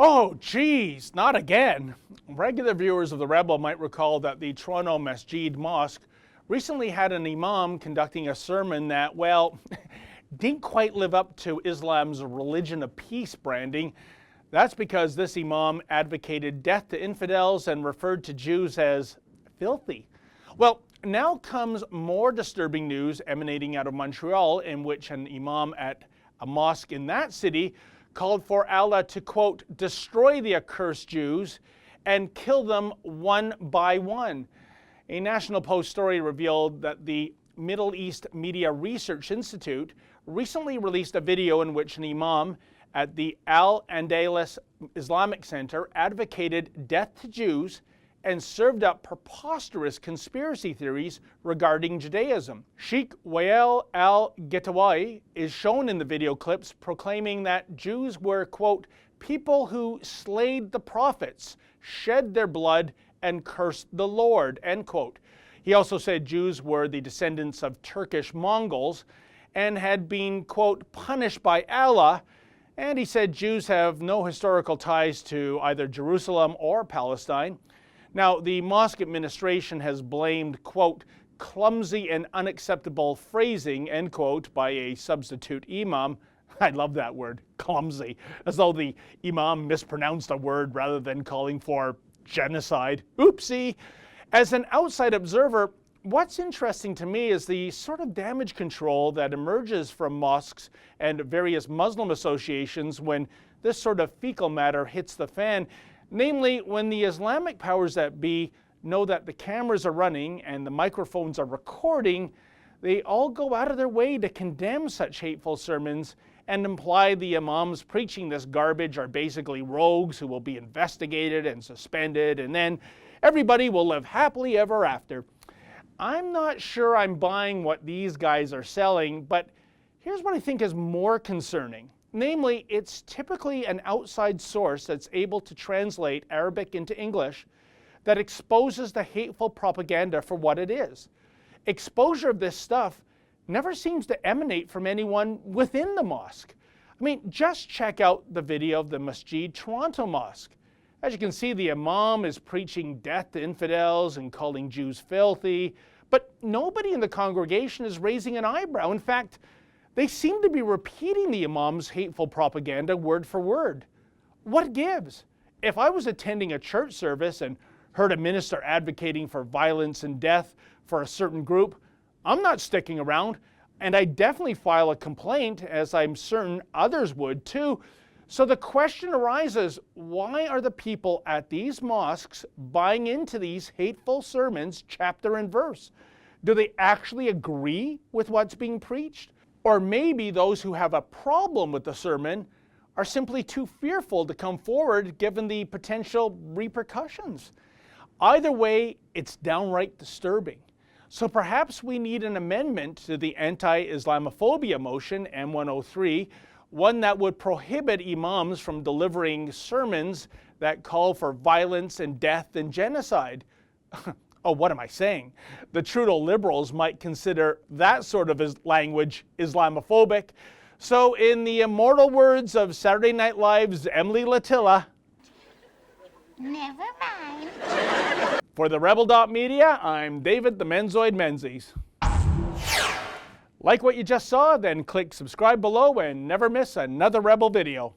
Oh, geez, not again. Regular viewers of The Rebel might recall that the Toronto Mosque recently had an imam conducting a sermon that, well, didn't quite live up to Islam's religion of peace branding. That's because this imam advocated death to infidels and referred to Jews as filthy. Well, now comes more disturbing news emanating out of Montreal, in which an imam at a mosque in that city called for Allah to, quote, destroy the accursed Jews and kill them one by one. A National Post story revealed that the Middle East Media Research Institute recently released a video in which an imam at the Al-Andalus Islamic Center advocated death to Jews and served up preposterous conspiracy theories regarding Judaism. Sheikh Wael al-Getawawi is shown in the video clips proclaiming that Jews were, quote, people who slayed the prophets, shed their blood, and cursed the Lord, end quote. He also said Jews were the descendants of Turkish Mongols and had been, quote, punished by Allah, and he said Jews have no historical ties to either Jerusalem or Palestine. Now, the mosque administration has blamed, quote, clumsy and unacceptable phrasing, end quote, by a substitute imam. I love that word, clumsy, as though the imam mispronounced a word rather than calling for genocide. Oopsie. As an outside observer, what's interesting to me is the sort of damage control that emerges from mosques and various Muslim associations when this sort of fecal matter hits the fan. Namely, when the Islamic powers that be know that the cameras are running and the microphones are recording, they all go out of their way to condemn such hateful sermons and imply the imams preaching this garbage are basically rogues who will be investigated and suspended, and then everybody will live happily ever after. I'm not sure I'm buying what these guys are selling, but here's what I think is more concerning. Namely, it's typically an outside source that's able to translate Arabic into English that exposes the hateful propaganda for what it is. Exposure of this stuff never seems to emanate from anyone within the mosque. I mean, just check out the video of the Masjid Toronto Mosque. As you can see, the imam is preaching death to infidels and calling Jews filthy, but nobody in the congregation is raising an eyebrow. In fact, they seem to be repeating the imam's hateful propaganda word for word. What gives? If I was attending a church service and heard a minister advocating for violence and death for a certain group, I'm not sticking around, and I definitely file a complaint, as I'm certain others would too. So the question arises, why are the people at these mosques buying into these hateful sermons chapter and verse? Do they actually agree with what's being preached? Or maybe those who have a problem with the sermon are simply too fearful to come forward given the potential repercussions. Either way, it's downright disturbing. So perhaps we need an amendment to the anti-Islamophobia motion, M103, one that would prohibit imams from delivering sermons that call for violence and death and genocide. Oh, what am I saying? The Trudeau Liberals might consider that sort of language Islamophobic. So in the immortal words of Saturday Night Live's Emily Latilla, never mind. For the Rebel.media, I'm David the Menzoid Menzies. Like what you just saw, then click subscribe below and never miss another Rebel video.